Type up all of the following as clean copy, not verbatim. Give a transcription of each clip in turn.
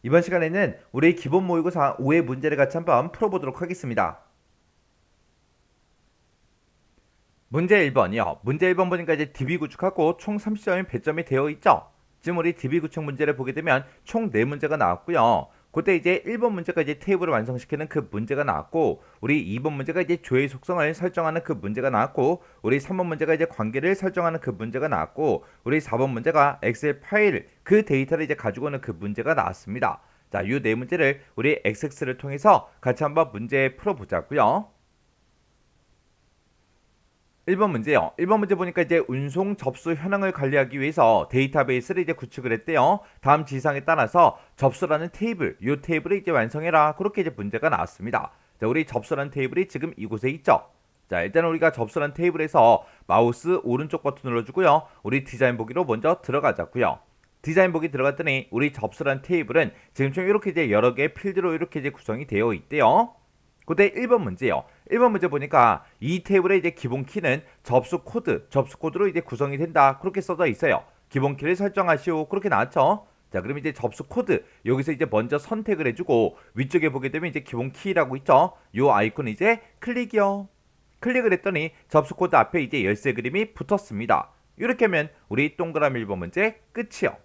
이번 시간에는 우리 기본 모의고사 5의 문제를 같이 한번 풀어보도록 하겠습니다. 문제 1번이요. 문제 1번 보니까 이제 DB 구축하고 총 30점이 배점이 되어 있죠. 지금 우리 DB 구축 문제를 보게 되면 총 4문제가 나왔고요. 그때 이제 1번 문제가 이제 테이블을 완성시키는 그 문제가 나왔고, 우리 2번 문제가 이제 조회 속성을 설정하는 그 문제가 나왔고, 우리 3번 문제가 이제 관계를 설정하는 그 문제가 나왔고, 우리 4번 문제가 엑셀 파일 그 데이터를 이제 가지고 오는 그 문제가 나왔습니다. 자, 이 4문제를 우리 XX를 통해서 같이 한번 문제 풀어보자고요. 1번 문제요. 1번 문제 보니까 이제 운송 접수 현황을 관리하기 위해서 데이터베이스를 이제 구축을 했대요. 다음 지시사항에 따라서 접수라는 테이블, 이 테이블을 이제 완성해라. 그렇게 이제 문제가 나왔습니다. 자, 우리 접수라는 테이블이 지금 이곳에 있죠. 자, 일단 우리가 접수라는 테이블에서 마우스 오른쪽 버튼 눌러주고요. 우리 디자인 보기로 먼저 들어가자고요. 디자인 보기 들어갔더니 우리 접수라는 테이블은 지금 좀 이렇게 이제 여러 개의 필드로 이렇게 이제 구성이 되어 있대요. 그때 1번 문제요. 1번 문제 보니까 이 테이블의 이제 기본 키는 접수 코드로 이제 구성이 된다. 그렇게 써져 있어요. 기본 키를 설정하시오. 그렇게 나왔죠. 자, 그럼 이제 접수 코드 여기서 이제 먼저 선택을 해주고 위쪽에 보게 되면 이제 기본 키라고 있죠. 요 아이콘 이제 클릭이요. 클릭을 했더니 접수 코드 앞에 이제 열쇠 그림이 붙었습니다. 이렇게 하면 우리 동그라미 1번 문제 끝이요.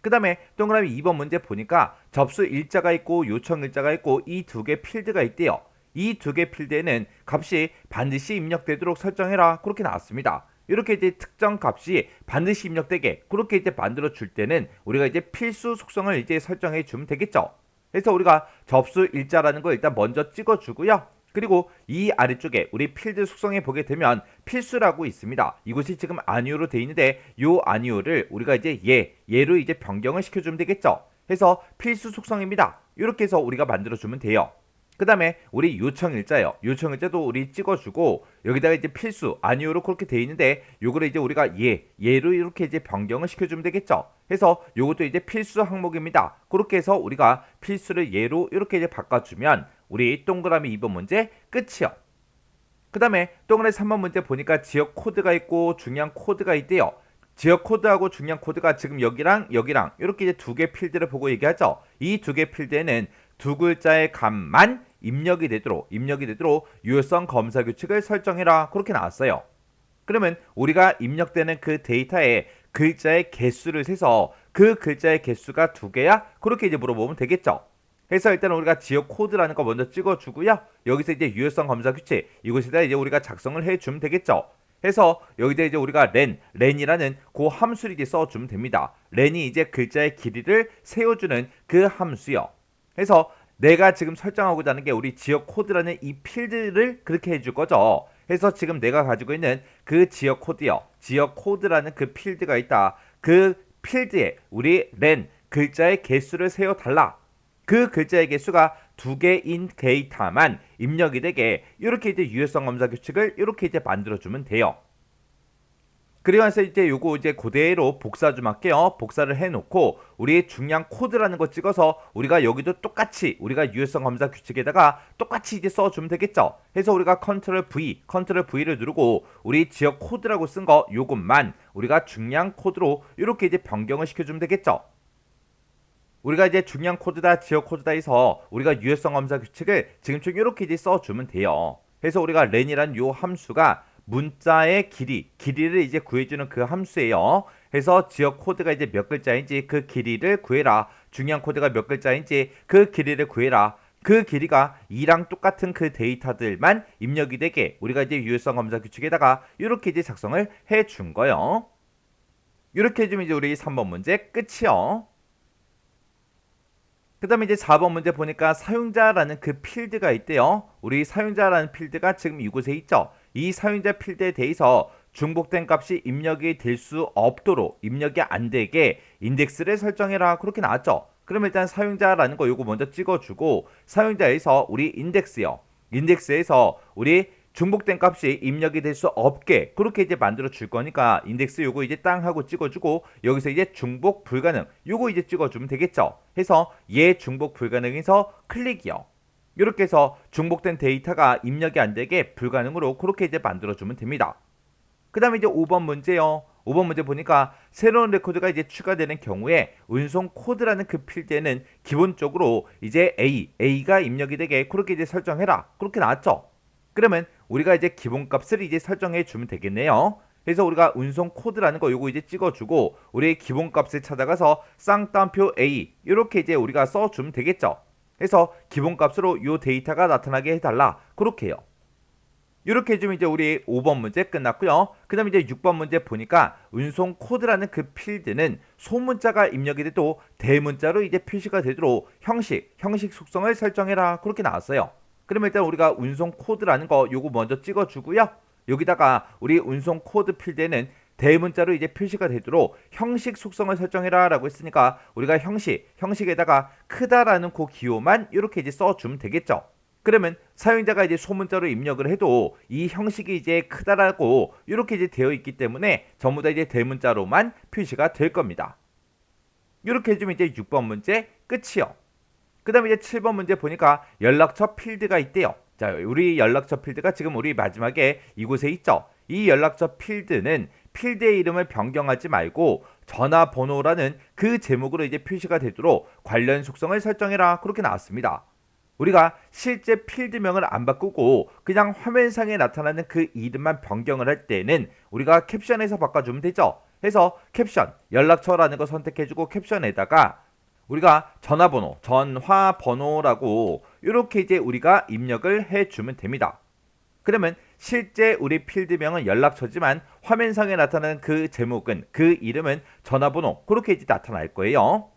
그 다음에 동그라미 2번 문제 보니까 접수 일자가 있고 요청 일자가 있고 이 두 개 필드가 있대요. 이 두 개 필드에는 값이 반드시 입력되도록 설정해라. 그렇게 나왔습니다. 이렇게 이제 특정 값이 반드시 입력되게 그렇게 이제 만들어 줄 때는 우리가 이제 필수 속성을 이제 설정해 주면 되겠죠. 그래서 우리가 접수 일자라는 거 일단 먼저 찍어 주고요. 그리고 이 아래쪽에 우리 필드 속성에 보게 되면 필수라고 있습니다. 이곳이 지금 아니오로 되어 있는데 이 아니오를 우리가 이제 얘로 이제 변경을 시켜주면 되겠죠. 해서 필수 속성입니다. 이렇게 해서 우리가 만들어주면 돼요. 그 다음에 우리 요청일자요. 요청일자도 우리 찍어주고 여기다가 이제 필수 아니오로 그렇게 되어 있는데 요거를 이제 우리가 얘로 이렇게 이제 변경을 시켜주면 되겠죠. 해서 요것도 이제 필수 항목입니다. 그렇게 해서 우리가 필수를 얘로 이렇게 이제 바꿔주면 우리 동그라미 2번 문제 끝이요. 그 다음에 동그라미 3번 문제 보니까 지역 코드가 있고 중량 코드가 있대요. 지역 코드하고 중량 코드가 지금 여기랑 이렇게 이제 두 개 필드를 보고 얘기하죠. 이 두 개 필드에는 두 글자의 값만 입력이 되도록 유효성 검사 규칙을 설정해라. 그렇게 나왔어요. 그러면 우리가 입력되는 그 데이터에 글자의 개수를 세서 그 글자의 개수가 두 개야? 그렇게 이제 물어보면 되겠죠. 그래서 일단 우리가 지역 코드라는 거 먼저 찍어주고요. 여기서 이제 유효성 검사 규칙 이곳에다 이제 우리가 작성을 해주면 되겠죠. 해서 여기다 이제 우리가 렌이라는 그 함수를 이제 써주면 됩니다. 렌이 이제 글자의 길이를 세워주는 그 함수요. 해서 내가 지금 설정하고자 하는 게 우리 지역 코드라는 이 필드를 그렇게 해줄 거죠. 해서 지금 내가 가지고 있는 그 지역 코드요. 지역 코드라는 그 필드가 있다. 그 필드에 우리 렌 글자의 개수를 세워달라. 그 글자의 개수가 두 개인 데이터만 입력이 되게 이렇게 이제 유효성 검사 규칙을 이렇게 이제 만들어주면 돼요. 그리고 나서 이제 요거 이제 그대로 복사 좀 할게요. 복사를 해놓고 우리 중량 코드라는 거 찍어서 우리가 여기도 똑같이 우리가 유효성 검사 규칙에다가 똑같이 이제 써주면 되겠죠. 해서 우리가 컨트롤 V를 누르고 우리 지역 코드라고 쓴 거 요것만 우리가 중량 코드로 이렇게 이제 변경을 시켜주면 되겠죠. 우리가 이제 중량 코드다 지역 코드다 해서 우리가 유효성 검사 규칙을 지금 좀 이렇게 이제 써주면 돼요. 그래서 우리가 렌이란 요 함수가 문자의 길이를 이제 구해주는 그 함수예요. 그래서 지역 코드가 이제 몇 글자인지 그 길이를 구해라. 중량 코드가 몇 글자인지 그 길이를 구해라. 그 길이가 2랑 똑같은 그 데이터들만 입력이 되게 우리가 이제 유효성 검사 규칙에다가 이렇게 이제 작성을 해준 거예요. 이렇게 해주면 이제 우리 3번 문제 끝이요. 그 다음에 이제 4번 문제 보니까 사용자라는 그 필드가 있대요. 우리 사용자라는 필드가 지금 이곳에 있죠. 이 사용자 필드에 대해서 중복된 값이 입력이 될 수 없도록 입력이 안 되게 인덱스를 설정해라. 그렇게 나왔죠. 그럼 일단 사용자라는 거 요거 먼저 찍어주고 사용자에서 우리 인덱스요. 인덱스에서 우리 중복된 값이 입력이 될 수 없게 그렇게 이제 만들어 줄 거니까 인덱스 요거 이제 땅 하고 찍어주고 여기서 이제 중복 불가능 요거 이제 찍어주면 되겠죠. 해서 얘 중복 불가능해서 클릭이요. 이렇게 해서 중복된 데이터가 입력이 안 되게 불가능으로 그렇게 이제 만들어 주면 됩니다. 그 다음에 이제 5번 문제요. 5번 문제 보니까 새로운 레코드가 이제 추가되는 경우에 운송 코드라는 그 필드에는 기본적으로 이제 A가 입력이 되게 그렇게 이제 설정해라. 그렇게 나왔죠. 그러면 우리가 이제 기본값을 이제 설정해 주면 되겠네요. 그래서 우리가 운송 코드라는 거 요거 이제 찍어주고 우리의 기본값을 찾아가서 쌍따옴표 A 이렇게 이제 우리가 써주면 되겠죠. 그래서 기본값으로 요 데이터가 나타나게 해달라. 그렇게 해요. 이렇게 해주면 이제 우리 5번 문제 끝났고요. 그 다음에 이제 6번 문제 보니까 운송 코드라는 그 필드는 소문자가 입력이 돼도 대문자로 이제 표시가 되도록 형식 속성을 설정해라. 그렇게 나왔어요. 그러면 일단 우리가 운송 코드라는 거 요거 먼저 찍어주고요. 여기다가 우리 운송 코드 필드에는 대문자로 이제 표시가 되도록 형식 속성을 설정해라 라고 했으니까 우리가 형식에다가 크다라는 그 기호만 이렇게 이제 써주면 되겠죠. 그러면 사용자가 이제 소문자로 입력을 해도 이 형식이 이제 크다라고 이렇게 이제 되어 있기 때문에 전부 다 이제 대문자로만 표시가 될 겁니다. 이렇게 해주면 이제 6번 문제 끝이요. 그 다음에 이제 7번 문제 보니까 연락처 필드가 있대요. 자, 우리 연락처 필드가 지금 우리 마지막에 이곳에 있죠. 이 연락처 필드는 필드의 이름을 변경하지 말고 전화번호라는 그 제목으로 이제 표시가 되도록 관련 속성을 설정해라. 그렇게 나왔습니다. 우리가 실제 필드명을 안 바꾸고 그냥 화면상에 나타나는 그 이름만 변경을 할 때는 우리가 캡션에서 바꿔주면 되죠. 해서 캡션, 연락처라는 거 선택해주고 캡션에다가 우리가 전화번호라고 이렇게 이제 우리가 입력을 해주면 됩니다. 그러면 실제 우리 필드명은 연락처지만 화면상에 나타나는 그 제목은 그 이름은 전화번호 그렇게 이제 나타날 거예요.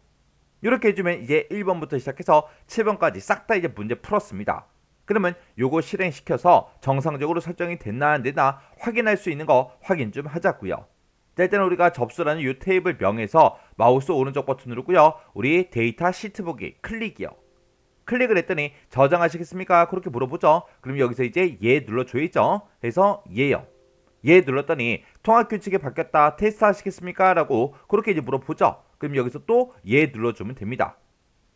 이렇게 해주면 이제 1번부터 시작해서 7번까지 싹 다 이제 문제 풀었습니다. 그러면 요거 실행시켜서 정상적으로 설정이 됐나 안 됐나 확인할 수 있는 거 확인 좀 하자고요. 자, 일단 우리가 접수라는 이 테이블 명에서 마우스 오른쪽 버튼 누르고요. 우리 데이터 시트 보기 클릭이요. 클릭을 했더니 저장하시겠습니까? 그렇게 물어보죠. 그럼 여기서 이제 예 눌러줘야죠. 그래서 예요. 예 눌렀더니 통합 규칙이 바뀌었다. 테스트 하시겠습니까? 라고 그렇게 이제 물어보죠. 그럼 여기서 또 예 눌러주면 됩니다.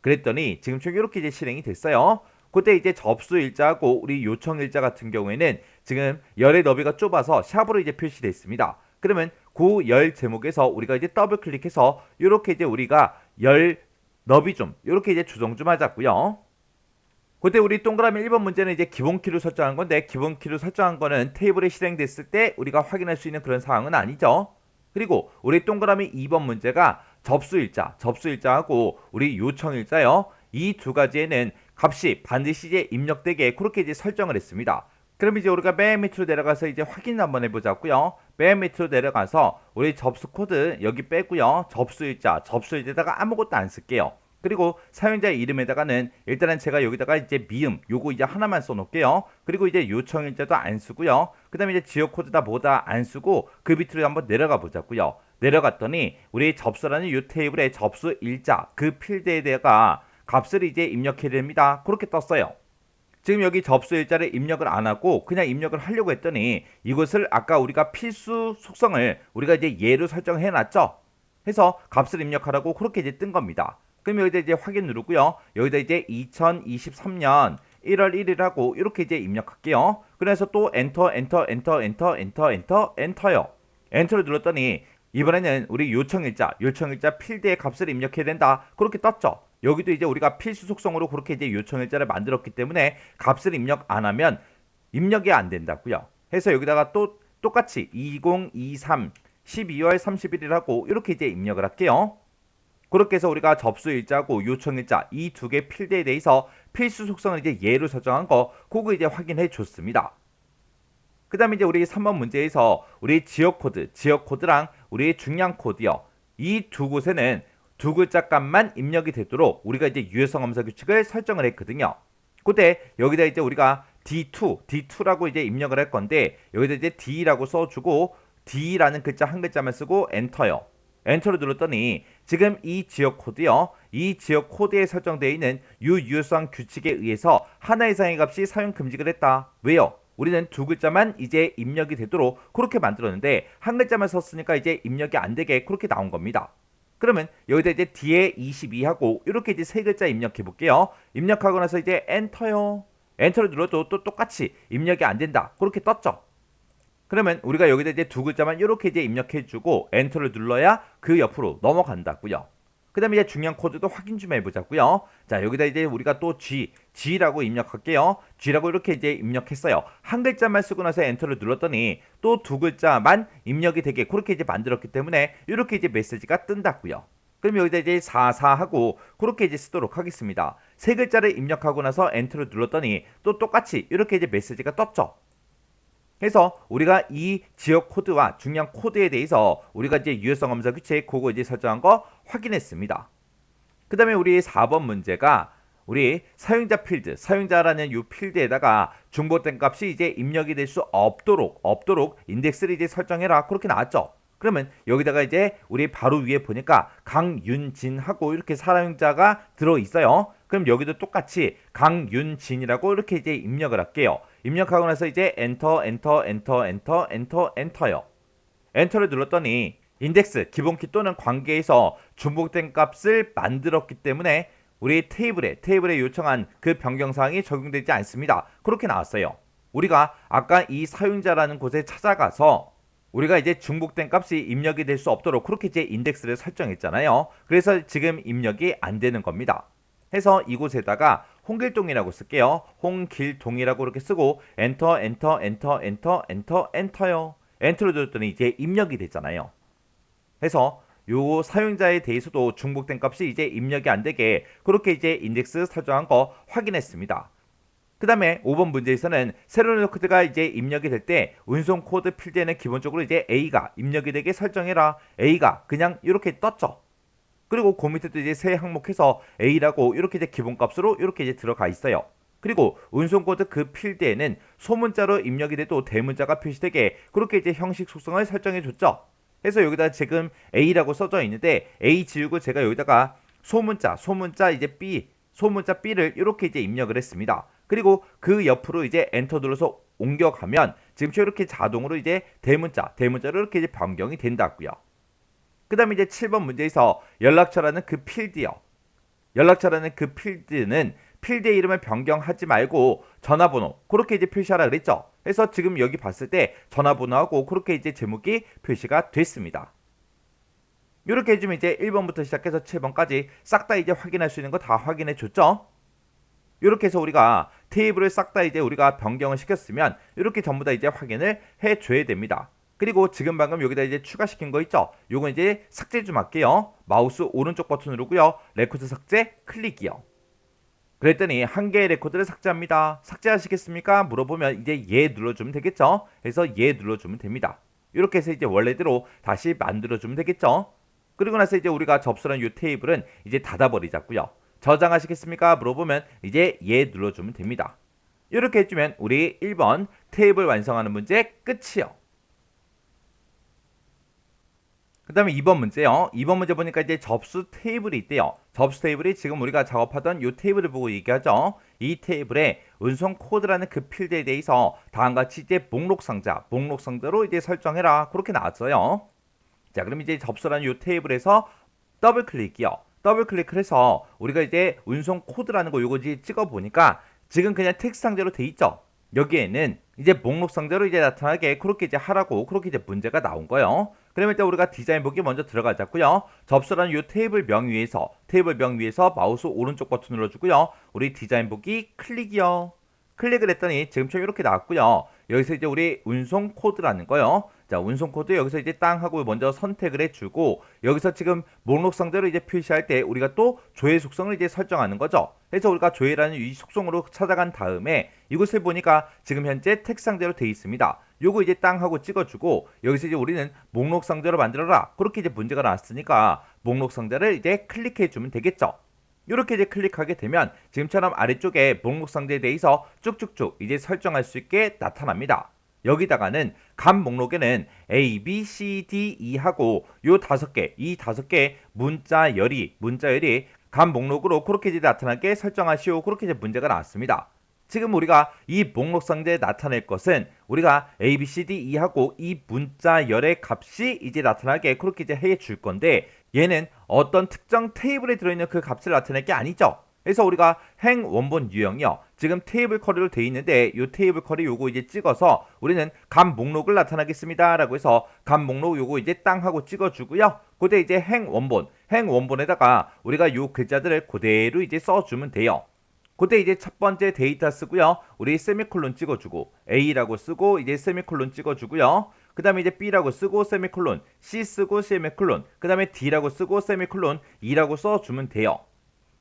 그랬더니 지금 총 이렇게 이제 실행이 됐어요. 그때 이제 접수 일자하고 우리 요청 일자 같은 경우에는 지금 열의 너비가 좁아서 샵으로 이제 표시됐습니다. 그러면 그 열 제목에서 우리가 이제 더블 클릭해서 이렇게 이제 우리가 열 너비 좀 이렇게 이제 조정 좀 하자고요. 그때 우리 동그라미 1번 문제는 이제 기본키를 설정한 건데 기본키를 설정한 거는 테이블에 실행됐을 때 우리가 확인할 수 있는 그런 상황은 아니죠. 그리고 우리 동그라미 2번 문제가 접수일자하고 우리 요청일자요. 이 두 가지에는 값이 반드시 이제 입력되게 그렇게 이제 설정을 했습니다. 그럼 이제 우리가 맨 밑으로 내려가서 이제 확인 한번 해보자고요. 맨 밑으로 내려가서 우리 접수 코드 여기 빼고요. 접수일자에다가 아무것도 안 쓸게요. 그리고 사용자 이름에다가는 일단은 제가 여기다가 이제 미음 요거 이제 하나만 써놓을게요. 그리고 이제 요청일자도 안 쓰고요. 그 다음에 이제 지역 코드다 뭐다 안 쓰고 그 밑으로 한번 내려가 보자고요. 내려갔더니 우리 접수라는 이 테이블의 접수일자 그 필드에다가 값을 이제 입력해야 됩니다. 그렇게 떴어요. 지금 여기 접수일자를 입력을 안 하고 그냥 입력을 하려고 했더니 이것을 아까 우리가 필수 속성을 우리가 이제 예로 설정해 놨죠. 해서 값을 입력하라고 그렇게 이제 뜬 겁니다. 그럼 여기다 이제 확인 누르고요. 여기다 이제 2023년 1월 1일하고 이렇게 이제 입력할게요. 그래서 또 엔터요. 엔터를 눌렀더니 이번에는 우리 요청일자 필드의 값을 입력해야 된다. 그렇게 떴죠. 여기도 이제 우리가 필수 속성으로 그렇게 이제 요청일자를 만들었기 때문에 값을 입력 안 하면 입력이 안 된다고요. 해서 여기다가 또 똑같이 2023 12월 31일하고 이렇게 이제 입력을 할게요. 그렇게 해서 우리가 접수일자하고 요청일자 이 두 개 필드에 대해서 필수 속성을 이제 예로 설정한 거 그거 이제 확인해 줬습니다. 그 다음에 이제 우리 3번 문제에서 우리 지역 코드랑 우리 중량 코드요. 이 두 곳에는 두 글자 값만 입력이 되도록 우리가 이제 유효성 검사 규칙을 설정을 했거든요. 그때 여기다 이제 우리가 D2라고 이제 입력을 할 건데 여기다 이제 D라고 써주고 D라는 글자 한 글자만 쓰고 엔터요. 엔터를 눌렀더니 지금 이 지역 코드요. 이 지역 코드에 설정되어 있는 유효성 규칙에 의해서 하나 이상의 값이 사용 금지를 했다. 왜요? 우리는 두 글자만 이제 입력이 되도록 그렇게 만들었는데 한 글자만 썼으니까 이제 입력이 안 되게 그렇게 나온 겁니다. 그러면 여기다 이제 뒤에 22하고 이렇게 이제 세 글자 입력해 볼게요. 입력하고 나서 이제 엔터요. 엔터를 눌러도 또 똑같이 입력이 안 된다. 그렇게 떴죠. 그러면 우리가 여기다 이제 두 글자만 이렇게 이제 입력해주고 엔터를 눌러야 그 옆으로 넘어간다고요. 그 다음에 이제 중요한 코드도 확인 좀 해보자고요. 자, 여기다 이제 우리가 또 G라고 입력할게요. G라고 이렇게 이제 입력했어요. 한 글자만 쓰고 나서 엔터를 눌렀더니 또 두 글자만 입력이 되게 그렇게 이제 만들었기 때문에 이렇게 이제 메시지가 뜬다고요. 그럼 여기다 이제 44하고 그렇게 이제 쓰도록 하겠습니다. 세 글자를 입력하고 나서 엔터를 눌렀더니 또 똑같이 이렇게 이제 메시지가 떴죠. 그래서 우리가 이 지역 코드와 중요한 코드에 대해서 우리가 이제 유효성 검사 규칙 그거 이제 설정한 거 확인했습니다. 그 다음에 우리 4번 문제가 우리 사용자 필드, 사용자라는 이 필드에다가 중복된 값이 이제 입력이 될 수 없도록 인덱스를 이제 설정해라 그렇게 나왔죠. 그러면 여기다가 이제 우리 바로 위에 보니까 강윤진하고 이렇게 사용자가 들어있어요. 그럼 여기도 똑같이 강윤진이라고 이렇게 이제 입력을 할게요. 입력하고 나서 이제 엔터요. 엔터를 눌렀더니 인덱스, 기본키 또는 관계에서 중복된 값을 만들었기 때문에 우리 테이블에 요청한 그 변경사항이 적용되지 않습니다. 그렇게 나왔어요. 우리가 아까 이 사용자라는 곳에 찾아가서 우리가 이제 중복된 값이 입력이 될 수 없도록 그렇게 이제 인덱스를 설정했잖아요. 그래서 지금 입력이 안 되는 겁니다. 해서 이곳에다가 홍길동이라고 쓸게요. 홍길동이라고 이렇게 쓰고 엔터요. 엔터를 눌렀더니 이제 입력이 됐잖아요. 해서 요 사용자에 대해서도 중복된 값이 이제 입력이 안 되게 그렇게 이제 인덱스 설정한 거 확인했습니다. 그 다음에 5번 문제에서는 세로로 코드가 이제 입력이 될 때 운송 코드 필드에는 기본적으로 이제 A가 입력이 되게 설정해라. A가 그냥 이렇게 떴죠. 그리고 그 밑에도 이제 세 항목해서 A라고 이렇게 이제 기본값으로 이렇게 이제 들어가 있어요. 그리고 운송 코드 그 필드에는 소문자로 입력이 돼도 대문자가 표시되게 그렇게 이제 형식 속성을 설정해 줬죠. 그래서 여기다 지금 A라고 써져 있는데 A 지우고 제가 여기다가 소문자 이제 B, 소문자 B를 이렇게 이제 입력을 했습니다. 그리고 그 옆으로 이제 엔터 눌러서 옮겨가면 지금 이렇게 자동으로 이제 대문자로 이렇게 이제 변경이 된다고요. 그 다음에 이제 7번 문제에서 연락처라는 그 필드요. 연락처라는 그 필드는 필드의 이름을 변경하지 말고 전화번호 그렇게 이제 표시하라 그랬죠. 그래서 지금 여기 봤을 때 전화번호하고 그렇게 이제 제목이 표시가 됐습니다. 이렇게 해주면 이제 1번부터 시작해서 7번까지 싹 다 이제 확인할 수 있는 거 다 확인해 줬죠. 이렇게 해서 우리가 테이블을 싹 다 이제 우리가 변경을 시켰으면 이렇게 전부 다 이제 확인을 해 줘야 됩니다. 그리고 지금 방금 여기다 이제 추가시킨 거 있죠? 요거 이제 삭제 좀 할게요. 마우스 오른쪽 버튼 누르고요. 레코드 삭제 클릭이요. 그랬더니 한 개의 레코드를 삭제합니다. 삭제하시겠습니까? 물어보면 이제 예 눌러주면 되겠죠? 그래서 예 눌러주면 됩니다. 이렇게 해서 이제 원래대로 다시 만들어주면 되겠죠? 그리고 나서 이제 우리가 접수한 이 테이블은 이제 닫아버리자고요. 저장하시겠습니까? 물어보면 이제 예 눌러주면 됩니다. 이렇게 해주면 우리 1번 테이블 완성하는 문제 끝이요. 그 다음에 2번 문제요. 2번 문제 보니까 이제 접수 테이블이 있대요. 접수 테이블이 지금 우리가 작업하던 이 테이블을 보고 얘기하죠. 이 테이블에 운송 코드라는 그 필드에 대해서 다음과 같이 이제 목록 상자로 이제 설정해라. 그렇게 나왔어요. 자, 그럼 이제 접수라는 이 테이블에서 더블 클릭이요. 더블 클릭을 해서 우리가 이제 운송 코드라는 거 요거 이제 찍어 보니까 지금 그냥 텍스트 상자로 돼 있죠. 여기에는 이제 목록 상자로 이제 나타나게 그렇게 이제 하라고 그렇게 이제 문제가 나온 거예요. 그러면 일단 우리가 디자인 보기 먼저 들어가자고요. 접수라는 이 테이블 명 위에서 마우스 오른쪽 버튼 눌러주고요. 우리 디자인 보기 클릭이요. 클릭을 했더니 지금처럼 이렇게 나왔고요. 여기서 이제 우리 운송 코드라는 거요. 자, 운송 코드 여기서 이제 땅 하고 먼저 선택을 해주고 여기서 지금 목록 상자로 이제 표시할 때 우리가 또 조회 속성을 이제 설정하는 거죠. 그래서 우리가 조회라는 이 속성으로 찾아간 다음에 이곳을 보니까 지금 현재 텍스트 상자로 되어 있습니다. 요거 이제 땅 하고 찍어주고 여기서 이제 우리는 목록 상자로 만들어라. 그렇게 이제 문제가 나왔으니까 목록 상자를 이제 클릭해주면 되겠죠. 이렇게 이제 클릭하게 되면 지금처럼 아래쪽에 목록 상자에 대해서 쭉쭉쭉 이제 설정할 수 있게 나타납니다. 여기다가는 간 목록에는 A, B, C, D, E 하고 이 5개 문자열이 간 목록으로 그렇게 이제 나타나게 설정하시오. 그렇게 이제 문제가 나왔습니다. 지금 우리가 이 목록 상자에 나타낼 것은 우리가 A, B, C, D, E 하고 이 문자열의 값이 이제 나타나게 그렇게 이제 해 줄 건데 얘는 어떤 특정 테이블에 들어있는 그 값을 나타낼 게 아니죠. 그래서 우리가 행 원본 유형이요. 지금 테이블 커리로 돼 있는데 이 테이블 커리 요거 이제 찍어서 우리는 값 목록을 나타나겠습니다라고 해서 값 목록 요거 이제 땅 하고 찍어주고요. 그때 이제 행 원본에다가 우리가 요 글자들을 그대로 이제 써주면 돼요. 그때 이제 첫 번째 데이터 쓰고요. 우리 세미콜론 찍어주고 A라고 쓰고 이제 세미콜론 찍어주고요. 그 다음에 이제 B라고 쓰고 세미콜론, C 쓰고 세미콜론, 그 다음에 D라고 쓰고 세미콜론, E라고 써주면 돼요.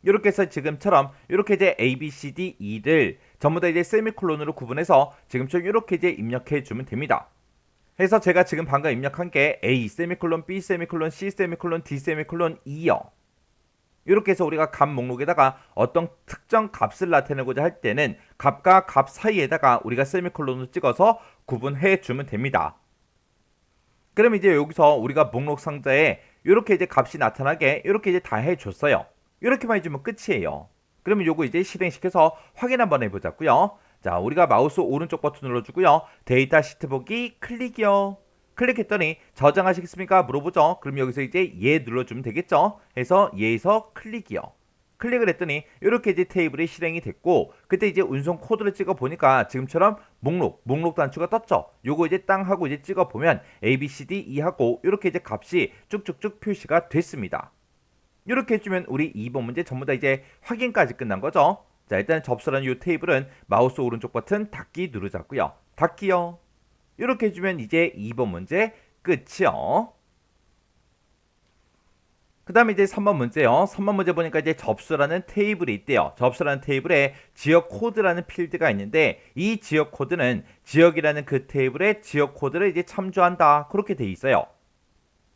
이렇게 해서 지금처럼 이렇게 이제 A, B, C, D, E를 전부 다 이제 세미콜론으로 구분해서 지금처럼 이렇게 이제 입력해 주면 됩니다. 그래서 제가 지금 방금 입력한 게 A 세미콜론, B 세미콜론, C 세미콜론, D 세미콜론, E요. 이렇게 해서 우리가 값 목록에다가 어떤 특정 값을 나타내고자 할 때는 값과 값 사이에다가 우리가 세미콜론을 찍어서 구분해 주면 됩니다. 그럼 이제 여기서 우리가 목록 상자에 이렇게 이제 값이 나타나게 이렇게 이제 다 해줬어요. 이렇게만 해주면 끝이에요. 그러면 요거 이제 실행시켜서 확인 한번 해보자고요. 자, 우리가 마우스 오른쪽 버튼 눌러주고요. 데이터 시트 보기 클릭이요. 클릭했더니 저장하시겠습니까? 물어보죠. 그럼 여기서 이제 예 눌러주면 되겠죠. 해서 예에서 클릭이요. 클릭을 했더니 이렇게 이제 테이블이 실행이 됐고 그때 이제 운송 코드를 찍어 보니까 지금처럼 목록 단추가 떴죠. 요거 이제 땅 하고 이제 찍어 보면 A, B, C, D, E 하고 이렇게 이제 값이 쭉쭉쭉 표시가 됐습니다. 이렇게 해주면 우리 2번 문제 전부 다 이제 확인까지 끝난 거죠. 자, 일단 접수라는 이 테이블은 마우스 오른쪽 버튼 닫기 누르자고요. 닫기요. 이렇게 해주면 이제 2번 문제 끝이요. 그 다음에 이제 3번 문제요. 3번 문제 보니까 이제 접수라는 테이블이 있대요. 접수라는 테이블에 지역 코드라는 필드가 있는데 이 지역 코드는 지역이라는 그 테이블의 지역 코드를 이제 참조한다. 그렇게 돼 있어요.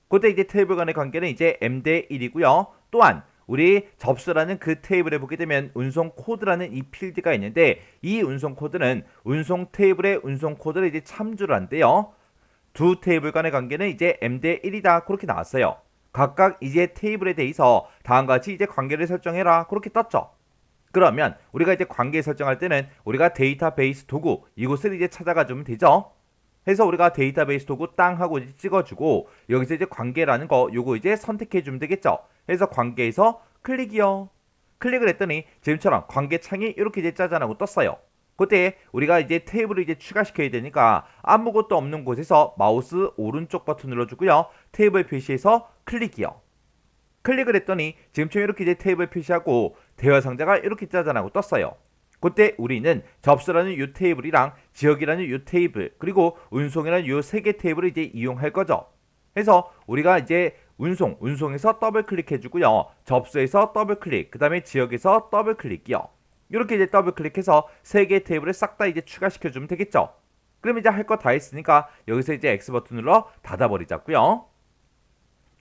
그때 이제 테이블 간의 관계는 이제 m 대 1이고요. 또한 우리 접수라는 그 테이블에 보게 되면 운송 코드라는 이 필드가 있는데 이 운송 코드는 운송 테이블의 운송 코드를 이제 참조를 한대요. 두 테이블 간의 관계는 이제 m 대 1이다. 그렇게 나왔어요. 각각 이제 테이블에 대해서 다음과 같이 이제 관계를 설정해라. 그렇게 떴죠. 그러면 우리가 이제 관계 설정할 때는 우리가 데이터베이스 도구 이곳을 이제 찾아가 주면 되죠. 해서 우리가 데이터베이스 도구 땅 하고 이제 찍어주고 여기서 이제 관계라는 거 요거 이제 선택해 주면 되겠죠. 해서 관계에서 클릭이요. 클릭을 했더니 지금처럼 관계 창이 이렇게 이제 짜잔하고 떴어요. 그때 우리가 이제 테이블을 이제 추가시켜야 되니까 아무것도 없는 곳에서 마우스 오른쪽 버튼 눌러주고요. 테이블 표시에서 클릭이요. 클릭을 했더니 지금처럼 이렇게 이제 테이블 표시하고 대화 상자가 이렇게 짜잔하고 떴어요. 그때 우리는 접수라는 이 테이블이랑 지역이라는 이 테이블 그리고 운송이라는 이 세 개 테이블을 이제 이용할 거죠. 그래서 우리가 이제 운송에서 더블 클릭해 주고요. 접수에서 더블 클릭, 그 다음에 지역에서 더블 클릭이요. 이렇게 이제 더블 클릭해서 세 개 테이블을 싹 다 이제 추가시켜 주면 되겠죠. 그럼 이제 할 거 다 했으니까 여기서 이제 X 버튼 눌러 닫아버리자고요.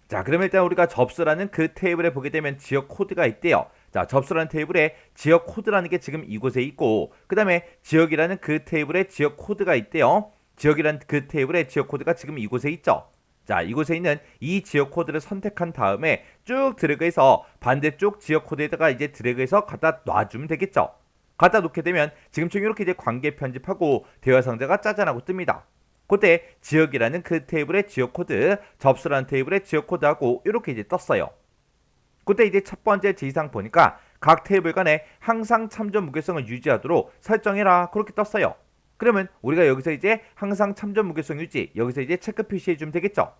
자, 그럼 일단 우리가 접수라는 그 테이블에 보게 되면 지역 코드가 있대요. 자, 접수라는 테이블에 지역 코드라는 게 지금 이곳에 있고 그 다음에 지역이라는 그 테이블에 지역 코드가 있대요. 지역이라는 그 테이블에 지역 코드가 지금 이곳에 있죠. 자, 이곳에 있는 이 지역 코드를 선택한 다음에 쭉 드래그해서 반대쪽 지역 코드에다가 이제 드래그해서 갖다 놔주면 되겠죠. 갖다 놓게 되면 지금처럼 이렇게 이제 관계 편집하고 대화 상자가 짜잔하고 뜹니다. 그때 지역이라는 그 테이블의 지역 코드, 접수라는 테이블의 지역 코드하고 이렇게 이제 떴어요. 그때 이제 첫 번째 지시사항 보니까 각 테이블 간에 항상 참조 무게성을 유지하도록 설정해라. 그렇게 떴어요. 그러면 우리가 여기서 이제 항상 참조 무게성 유지, 여기서 이제 체크 표시해 주면 되겠죠.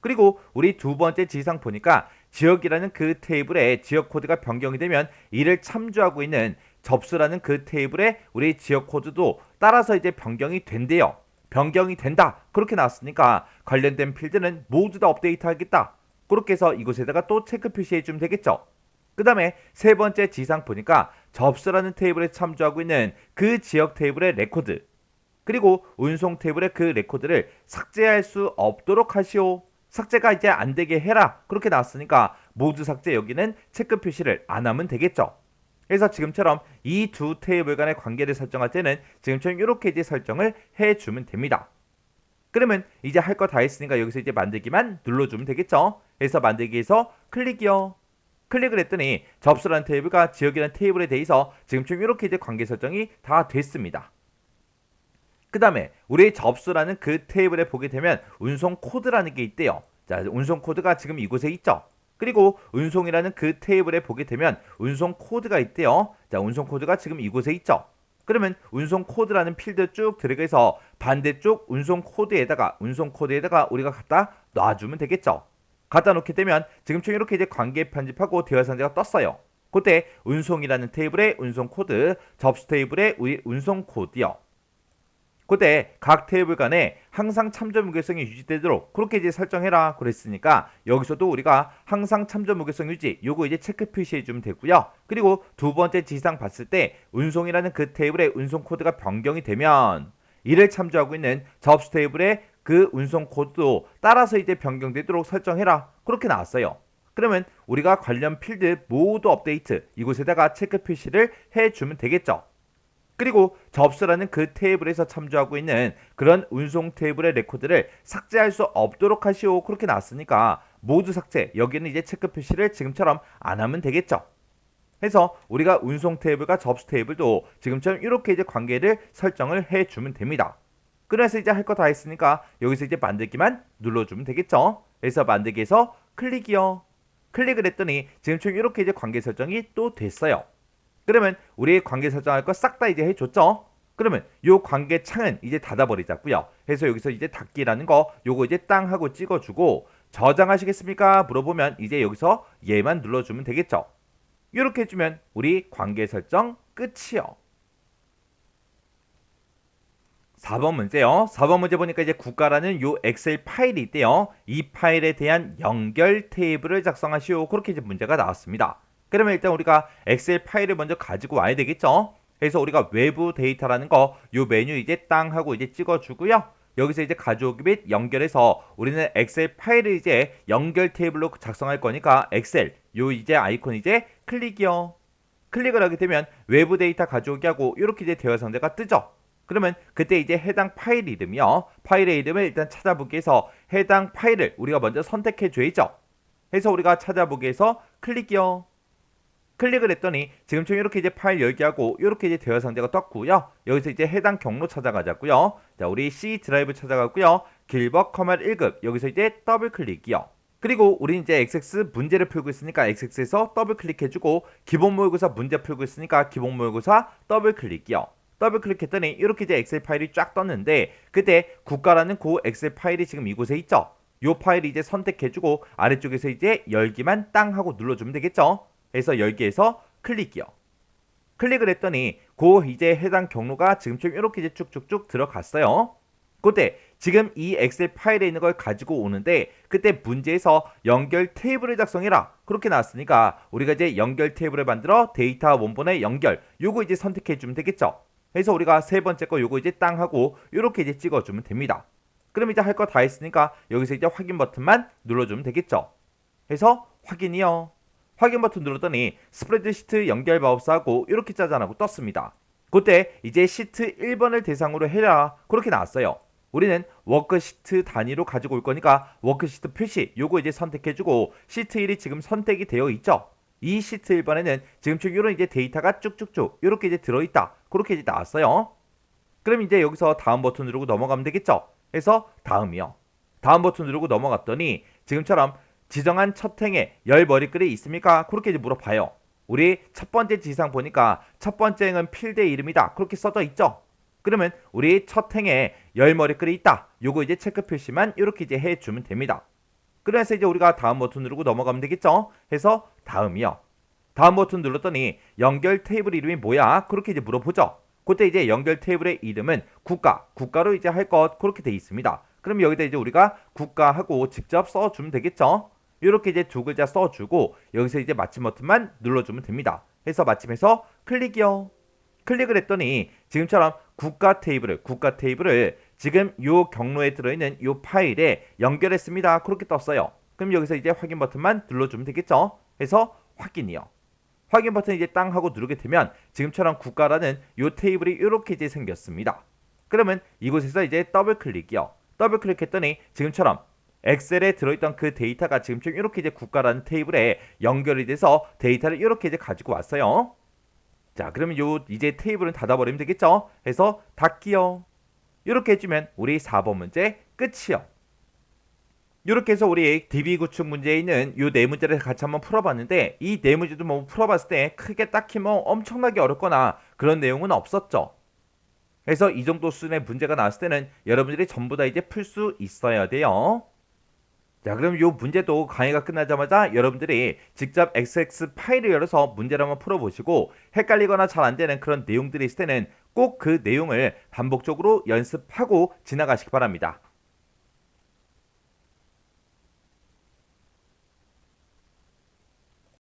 그리고 우리 두 번째 지시사항 보니까 지역이라는 그 테이블의 지역 코드가 변경이 되면 이를 참조하고 있는 접수라는 그 테이블의 우리 지역 코드도 따라서 이제 변경이 된대요. 변경이 된다. 그렇게 나왔으니까 관련된 필드는 모두 다 업데이트하겠다. 그렇게 해서 이곳에다가 또 체크 표시해 주면 되겠죠. 그 다음에 세 번째 지상 보니까 접수라는 테이블에 참조하고 있는 그 지역 테이블의 레코드 그리고 운송 테이블의 그 레코드를 삭제할 수 없도록 하시오. 삭제가 이제 안 되게 해라. 그렇게 나왔으니까 모두 삭제 여기는 체크 표시를 안 하면 되겠죠. 그래서 지금처럼 이 두 테이블 간의 관계를 설정할 때는 지금처럼 이렇게 이제 설정을 해주면 됩니다. 그러면 이제 할 거 다 했으니까 여기서 이제 만들기만 눌러주면 되겠죠. 그래서 만들기에서 클릭이요. 클릭을 했더니 접수라는 테이블과 지역이라는 테이블에 대해서 지금처럼 이렇게 이제 관계 설정이 다 됐습니다. 그 다음에 우리 접수라는 그 테이블에 보게 되면 운송 코드라는 게 있대요. 자, 운송 코드가 지금 이곳에 있죠. 그리고 운송이라는 그 테이블에 보게 되면 운송 코드가 있대요. 자, 운송 코드가 지금 이곳에 있죠. 그러면 운송 코드라는 필드 쭉 들어가서 반대쪽 운송 코드에다가 우리가 갖다 놔주면 되겠죠. 갖다 놓게 되면 지금처럼 이렇게 이제 관계 편집하고 대화 상자가 떴어요. 그때 운송이라는 테이블에 운송 코드, 접수 테이블에 우리 운송 코드요. 그때 각 테이블 간에 항상 참조 무게성이 유지되도록 그렇게 이제 설정해라 그랬으니까 여기서도 우리가 항상 참조 무게성 유지 요거 이제 체크 표시해 주면 되고요. 그리고 두 번째 지시사항 봤을 때 운송이라는 그 테이블의 운송 코드가 변경이 되면 이를 참조하고 있는 접수 테이블의 그 운송 코드도 따라서 이제 변경되도록 설정해라 그렇게 나왔어요. 그러면 우리가 관련 필드 모두 업데이트 이곳에다가 체크 표시를 해주면 되겠죠. 그리고 접수라는 그 테이블에서 참조하고 있는 그런 운송 테이블의 레코드를 삭제할 수 없도록 하시오 그렇게 나왔으니까 모두 삭제 여기는 이제 체크 표시를 지금처럼 안 하면 되겠죠. 해서 우리가 운송 테이블과 접수 테이블도 지금처럼 이렇게 이제 관계를 설정을 해주면 됩니다. 그래서 이제 할 거 다 했으니까 여기서 이제 만들기만 눌러주면 되겠죠. 그래서 만들기에서 클릭이요. 클릭을 했더니 지금처럼 이렇게 이제 관계 설정이 또 됐어요. 그러면 우리 관계 설정할 거 싹 다 이제 해줬죠. 그러면 요 관계 창은 이제 닫아버리자고요. 그래서 여기서 이제 닫기라는 거 요거 이제 땅 하고 찍어주고 저장하시겠습니까? 물어보면 이제 여기서 얘만 눌러주면 되겠죠. 이렇게 해주면 우리 관계 설정 끝이요. 4번 문제요. 4번 문제 보니까 이제 국가라는 요 엑셀 파일이 있대요. 이 파일에 대한 연결 테이블을 작성하시오. 그렇게 이제 문제가 나왔습니다. 그러면 일단 우리가 엑셀 파일을 먼저 가지고 와야 되겠죠. 그래서 우리가 외부 데이터라는 거 요 메뉴 이제 땅 하고 이제 찍어주고요. 여기서 이제 가져오기 및 연결해서 우리는 엑셀 파일을 이제 연결 테이블로 작성할 거니까 엑셀 요 이제 아이콘 이제 클릭이요. 클릭을 하게 되면 외부 데이터 가져오기 하고 이렇게 이제 대화 상자가 뜨죠. 그러면 그때 이제 해당 파일 이름이요. 파일의 이름을 일단 찾아보기 위해서 해당 파일을 우리가 먼저 선택해 줘야죠. 해서 우리가 찾아보기 위해서 클릭이요. 클릭을 했더니 지금처럼 이렇게 이제 파일 열기하고 이렇게 이제 대화 상자가 떴고요. 여기서 이제 해당 경로 찾아가자고요. 자, 우리 C 드라이브 찾아가고요. 길벗 커널 1급 여기서 이제 더블 클릭이요. 그리고 우리 이제 XX 문제를 풀고 있으니까 XX에서 더블 클릭해주고 기본 모의고사 문제 풀고 있으니까 기본 모의고사 더블 클릭이요. 더블 클릭했더니 이렇게 이제 엑셀 파일이 쫙 떴는데 그때 국가라는 그 엑셀 파일이 지금 이곳에 있죠. 요 파일 이제 선택해주고 아래쪽에서 이제 열기만 땅 하고 눌러주면 되겠죠. 그래서 열기에서 클릭이요. 클릭을 했더니 그 이제 해당 경로가 지금처럼 이렇게 이제 쭉쭉쭉 들어갔어요. 그때 지금 이 엑셀 파일에 있는 걸 가지고 오는데 그때 문제에서 연결 테이블을 작성해라 그렇게 나왔으니까 우리가 이제 연결 테이블을 만들어 데이터 원본의 연결 요거 이제 선택해 주면 되겠죠. 그래서 우리가 세 번째 거 요거 이제 땅 하고 요렇게 이제 찍어주면 됩니다. 그럼 이제 할 거 다 했으니까 여기서 이제 확인 버튼만 눌러주면 되겠죠. 그래서 확인이요. 확인 버튼 눌렀더니 스프레드시트 연결 마우스하고 이렇게 짜잔하고 떴습니다. 그때 이제 시트 1번을 대상으로 해라 그렇게 나왔어요. 우리는 워크시트 단위로 가지고 올 거니까 워크시트 표시 요거 이제 선택해주고 시트 1이 지금 선택이 되어 있죠. 이 시트 1번에는 지금처럼 이런 이제 데이터가 쭉쭉쭉 이렇게 이제 들어있다 그렇게 이제 나왔어요. 그럼 이제 여기서 다음 버튼 누르고 넘어가면 되겠죠. 그래서 다음이요. 다음 버튼 누르고 넘어갔더니 지금처럼 지정한 첫 행에 열 머리글이 있습니까? 그렇게 이제 물어봐요. 우리 첫 번째 지상 보니까 첫 번째 행은 필드의 이름이다. 그렇게 써져 있죠. 그러면 우리 첫 행에 열 머리글이 있다. 요거 이제 체크 표시만 이렇게 이제 해주면 됩니다. 그래서 이제 우리가 다음 버튼 누르고 넘어가면 되겠죠. 해서 다음이요. 다음 버튼 눌렀더니 연결 테이블 이름이 뭐야? 그렇게 이제 물어보죠. 그때 이제 연결 테이블의 이름은 국가로 이제 할 것 그렇게 돼 있습니다. 그럼 여기다 이제 우리가 국가하고 직접 써주면 되겠죠. 이렇게 이제 두 글자 써주고 여기서 이제 마침 버튼만 눌러주면 됩니다. 해서 마침해서 클릭이요. 클릭을 했더니 지금처럼 국가 테이블을 지금 요 경로에 들어있는 요 파일에 연결했습니다. 그렇게 떴어요. 그럼 여기서 이제 확인 버튼만 눌러주면 되겠죠. 해서 확인이요. 확인 버튼 이제 땅 하고 누르게 되면 지금처럼 국가라는 요 테이블이 이렇게 이제 생겼습니다. 그러면 이곳에서 이제 더블 클릭이요. 더블 클릭했더니 지금처럼 엑셀에 들어있던 그 데이터가 지금처럼 이렇게 이제 국가라는 테이블에 연결이 돼서 데이터를 이렇게 이제 가지고 왔어요. 자, 그러면 요 이제 테이블은 닫아버리면 되겠죠? 해서 닫기요. 이렇게 해주면 우리 4번 문제 끝이요. 이렇게 해서 우리 DB 구축 문제에 있는 이 네 문제를 같이 한번 풀어봤는데 이 네 문제도 뭐 풀어봤을 때 크게 딱히 뭐 엄청나게 어렵거나 그런 내용은 없었죠. 그래서 이 정도 수준의 문제가 나왔을 때는 여러분들이 전부 다 이제 풀 수 있어야 돼요. 자, 그럼 이 문제도 강의가 끝나자마자 여러분들이 직접 XX 파일을 열어서 문제를 한번 풀어보시고 헷갈리거나 잘 안 되는 그런 내용들이 있을 때는 꼭 그 내용을 반복적으로 연습하고 지나가시기 바랍니다.